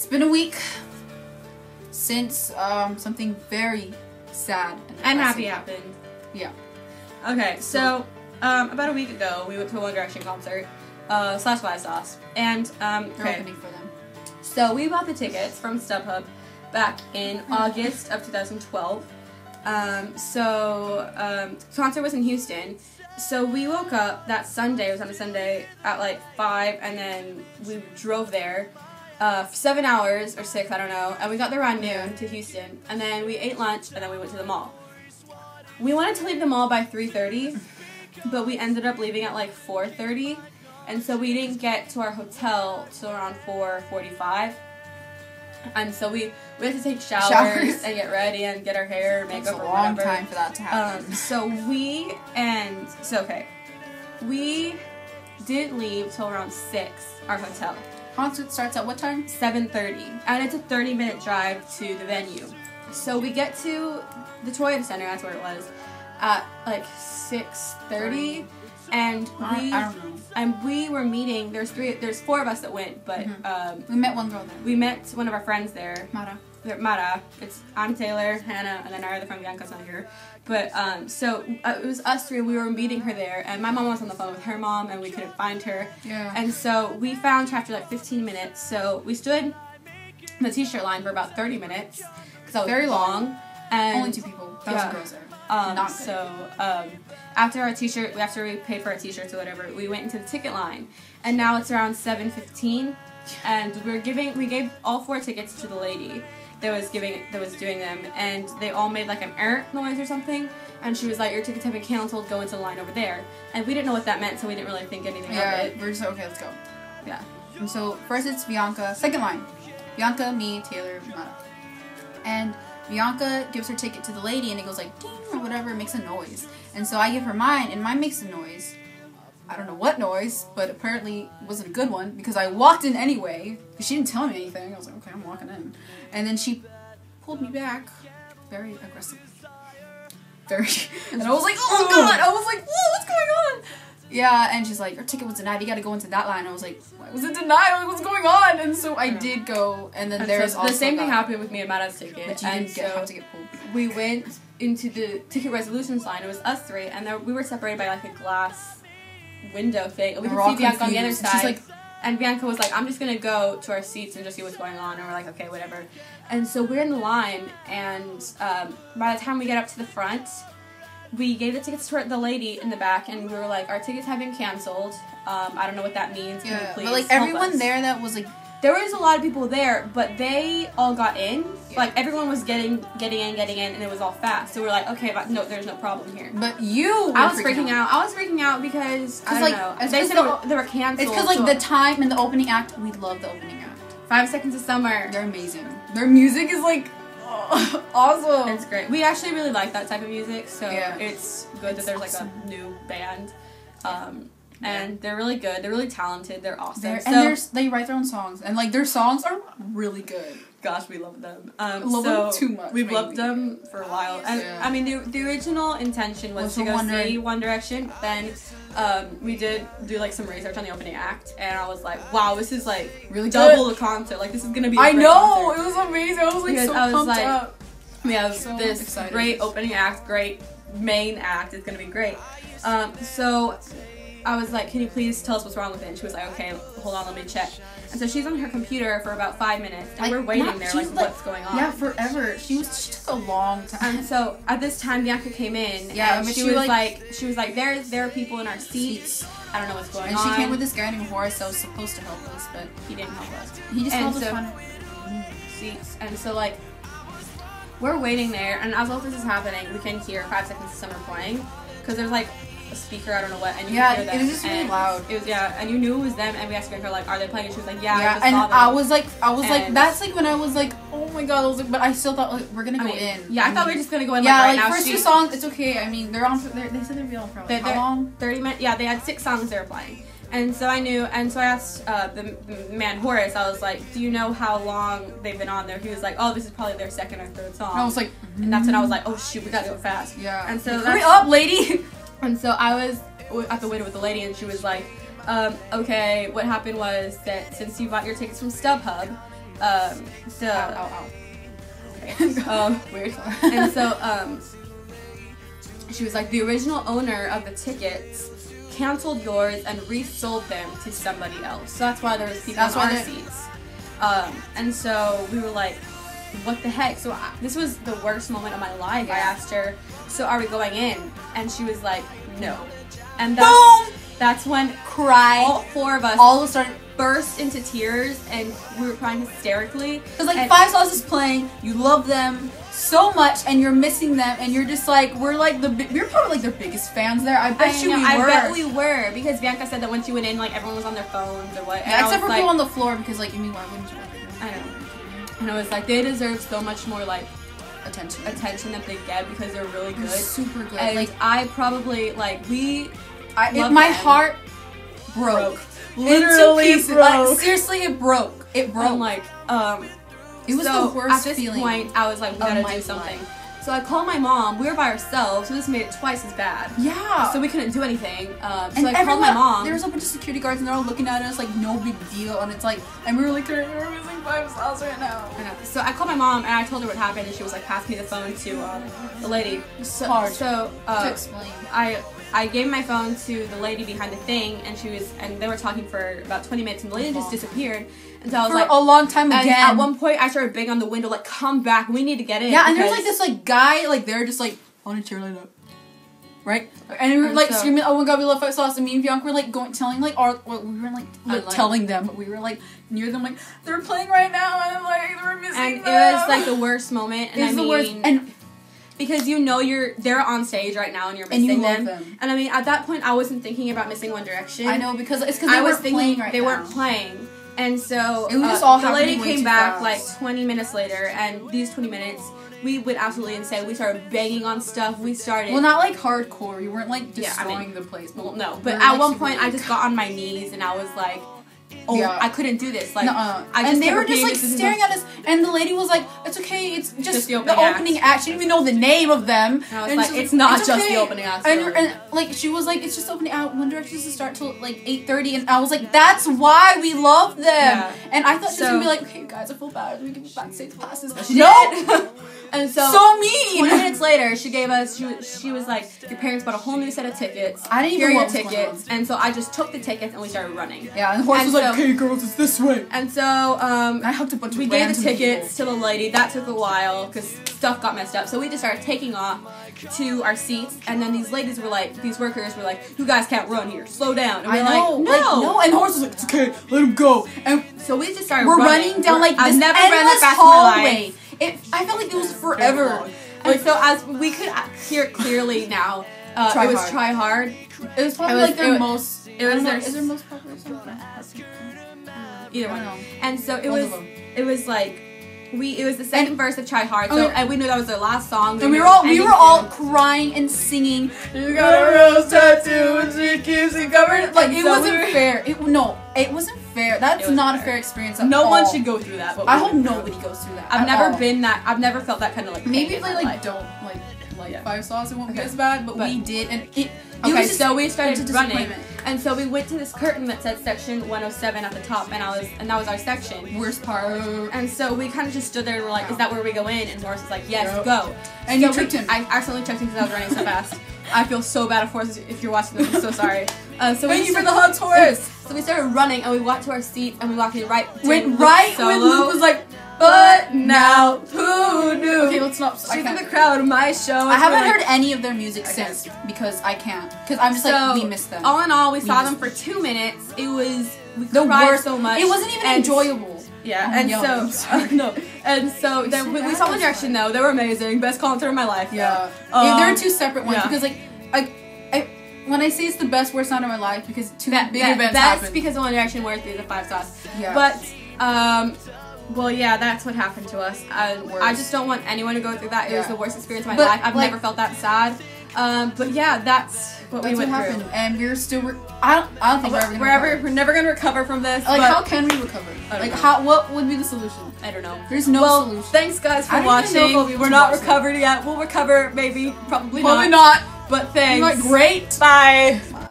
It's been a week since something very sad and happy happened. Yeah. Okay, so about a week ago we went to a One Direction concert, slash Live Sauce, and They're opening for them. So we bought the tickets from StubHub back in August of 2012. Concert was in Houston. So we woke up that Sunday, it was on a Sunday, at like 5, and then we drove there for 7 hours, or 6, I don't know, and we got there around noon to Houston, and then we ate lunch, and then we went to the mall. We wanted to leave the mall by 3:30, but we ended up leaving at like 4:30, and so we didn't get to our hotel till around 4:45. And so we had to take showers and get ready and get our hair, makeup, or whatever. It's a long time for that to happen. We didn't leave till around 6, our hotel. Concert starts at what time? 7:30. And it's a 30-minute drive to the venue. So we get to the Toyota Center, that's where it was, at like 6:30. And I don't know. And we were meeting, there's 4 of us that went, but we met one girl there. We met one of our friends there. Mara. I'm Taylor, Hannah, and then our other friend Bianca's not here. But it was us 3, and we were meeting her there, and my mom was on the phone with her mom, and we couldn't find her. Yeah. And so we found her after like 15 minutes. So we stood in the t-shirt line for about 30 minutes because that was very long. And only 2 people. That was girls there. Not good. After we paid for our t-shirts or whatever, we went into the ticket line, and now it's around 7:15, and we gave all 4 tickets to the lady that was doing them, and they all made like an noise or something, and she was like, "Your tickets have been canceled. Go into the line over there." And we didn't know what that meant, so we didn't really think anything of it. We're just like, okay, let's go. Yeah. And so first it's Bianca, second line, Bianca, me, Taylor, Mara, and Bianca gives her ticket to the lady, and it goes like ding or whatever, it makes a noise. And so I give her mine, and mine makes a noise. I don't know what noise, but apparently it wasn't a good one because I walked in anyway. She didn't tell me anything. I was like, okay, I'm walking in. And then she pulled me back very aggressively. And I was like, oh god! I was like, whoa, what's going on? Yeah, and she's like, your ticket was denied, you gotta go into that line. I was like, why was it denied? Like, what's going on? And so I did go, and then there's also the same thing happened with me and Mara's ticket. But you didn't have to get pulled. We went into the ticket resolutions line. It was us 3, and we were separated by like a glass window thing. We could see Bianca on the other side. She's like, and Bianca was like, I'm just gonna go to our seats and just see what's going on. And we're like, okay, whatever. And so we're in the line, and by the time we get up to the front, we gave the tickets to the lady in the back, and we were like, our tickets have been canceled. I don't know what that means. Can you please but like help everyone us? there that was like, there was a lot of people there, but they all got in. Yeah. Like everyone was getting in, and it was all fast. So we're like, okay, but no, there's no problem here. But I was freaking out. I was freaking out because I don't know. They said they were canceled. It's because like the time and the opening act, we love the opening act. 5 Seconds of Summer. They're amazing. Their music is like awesome. It's great. We actually really like that type of music, so yeah. It's good that there's like a new band. And they're really good. They're really talented. They're awesome. They write their own songs, and like their songs are really good. Gosh, we love them. Love them too much. We've loved them for a while. And I mean, the original intention was to go see One Direction. Then we did do like some research on the opening act, and I was like, wow, this is like really double the concert. Like this is gonna be. I know, concert. It was amazing. I was like so pumped up. We have this great opening act, great main act. It's gonna be great. So I was like, can you please tell us what's wrong with it? And she was like, okay, hold on, let me check. And so she's on her computer for about 5 minutes, and we're waiting there, like, what's going on? Yeah, forever. She took a long time. And so at this time, Bianca came in, and she was like, there are people in our seats. I don't know what's going on. And she came with this guy named Horace that was supposed to help us, but he didn't help us. He just helped us find seats. And so like, we're waiting there, and as all this is happening, we can hear 5 Seconds of Summer playing, because there's like a speaker, I don't know what, and you hear them. It was just really loud. It was, and you knew it was them, and we asked her like, are they playing? And she was like, yeah, I just and saw them. I was like, that's like when I was like, oh my god, I was like, but I still thought like we're gonna go in. Yeah, I thought we were just gonna go in. Yeah, like right now. First 2 songs, it's okay. I mean, they're on. They said they'd be on for like how long? 30 minutes. Yeah, they had 6 songs they were playing. And so I knew, and so I asked the man Horace, I was like, do you know how long they've been on there? He was like, oh, this is probably their 2nd or 3rd song. I was like, and that's when I was like, oh shoot, we gotta go fast. Yeah. And so hurry up, lady. And so I was at the window with the lady, and she was like, okay, what happened was that since you bought your tickets from StubHub, Weird. And so, she was like, the original owner of the tickets canceled yours and resold them to somebody else. So that's why there was people in our seats. And so we were like, what the heck? So this was the worst moment of my life. I asked her, so are we going in? And she was like, no. And that's when all four of us all started burst into tears, and we were crying hysterically. Because like Five Sauce is playing, you love them so much, and you're missing them, and you're just like, we're probably like their biggest fans there. I bet we were, because Bianca said that when she went in, like everyone was on their phones or what. Yeah, except for people on the floor, because like, you mean, why wouldn't you? I know. And I was like, they deserve so much more like attention that they get, because they're really good, super good. And like I probably like my heart broke. Literally broke. Like, seriously, it broke. It broke. I'm like, it was the worst at this feeling. Point, I was like, we gotta do something. So I called my mom. We were by ourselves, so this made it twice as bad. Yeah. So we couldn't do anything. So and I called my mom. There was a bunch of security guards, and they're all looking at us like no big deal. And it's like, and we were like, we're missing Five Sauce right now. I know. So I called my mom, and I told her what happened, and she was like, pass me the phone to the lady. So hard to explain. I gave my phone to the lady behind the thing, and they were talking for about 20 minutes, and the lady just disappeared. And so I was for like, a long time again. At one point, I started banging on the window, like, come back, we need to get in. Yeah, and there's like this like guy, like they're just like on a cheerleader up, right? And we were like screaming, "Oh my god, we love Five Sauce!" And me and Bianca were like telling like we were like telling them, but we were like near them, like they're playing right now, and like we're missing them. And it was like the worst moment, and the worst. And because you know they're on stage right now and you're missing them. And I mean, at that point, I wasn't thinking about missing One Direction. I know, because it's because they weren't playing right now. They weren't playing. And so it was just all the lady came back like 20 minutes later, and these 20 minutes, we went absolutely insane. We started banging on stuff. We started... Well, not like hardcore. You weren't like destroying the place. Well, no. But at one point, I just got on my knees, and I was like... Oh, yeah. I couldn't do this. Like, and they were just like staring at us, and the lady was like, "It's okay, it's just the opening act." She didn't even know the name of them. And I was like, "It's not just the opening act." And like she was like, "It's just opening act. One Direction doesn't start till like 8:30," and I was like, "That's why we love them." Yeah. And I thought she was gonna be like, "Okay, guys, I feel bad. We give backstage passes." But she did. And so mean. 20 minutes later, she gave us. She was like, "Your parents bought a whole new set of tickets. I didn't even know your tickets." And so I just took the tickets and we started running. Yeah, and the horse was like, "Okay, girls, it's this way." And so I helped a bunch of we gave the tickets to the lady. That took a while because stuff got messed up. So we just started taking off to our seats, and then these ladies were like, these workers were like, "You guys can't run here. Slow down." And we're like, "No." And the horse was like, "It's okay, let him go." And so we just started. We're running down like this endless hallway. I felt like it was forever. And so as we could hear clearly now, it was Try Hard. It was probably like their most. Is their most popular song? Either one. And so it was like it was the second verse of Try Hard. So and we knew that was their last song. And we were all crying and singing. You got a rose tattoo and she keeps it covered. Like it wasn't fair. It wasn't fair. That's not a fair experience at all. No one should go through that. I hope nobody goes through that. I've never been that. I've never felt that kind of like. Maybe if they don't like Five Sauce, it won't be as bad. But we did, and so we started running, and so we went to this curtain that said section 107 at the top, and that was our section. Worst part. And so we kind of just stood there and were like, "Is that where we go in?" And Horace was like, "Yes, go." And you tricked him. I accidentally tricked him because I was running so fast. I feel so bad, of course, if you're watching this. I'm so sorry. Thank you for the hot Taurus. So we started running, and we walked to our seats, and we walked in when Luke was like, "But now, who knew?" Okay, let's stop. She's in the crowd. My show. I haven't heard any of their music since because I can't. Because I'm just like, we missed them. All in all, we saw them for 2 minutes. It was we cried so much. It wasn't even enjoyable. Yeah, and so then we saw One Direction though. They were amazing. Best concert of my life. Yeah, there are two separate ones because when I say it's the best worst night of my life because two big events happened. That's because One Direction worth the 5 stars. Yeah. But well, yeah, that's what happened to us. I just don't want anyone to go through that. It was the worst experience of my life. I've never felt that sad. But yeah, that's what we went through. And we're still. I don't think we're never gonna recover from this. Like, how can we recover? Like, what would be the solution? I don't know. There's no solution. Thanks, guys, for watching. We're not recovered yet. We'll recover, maybe, probably not. But thanks. You're like, great. Bye.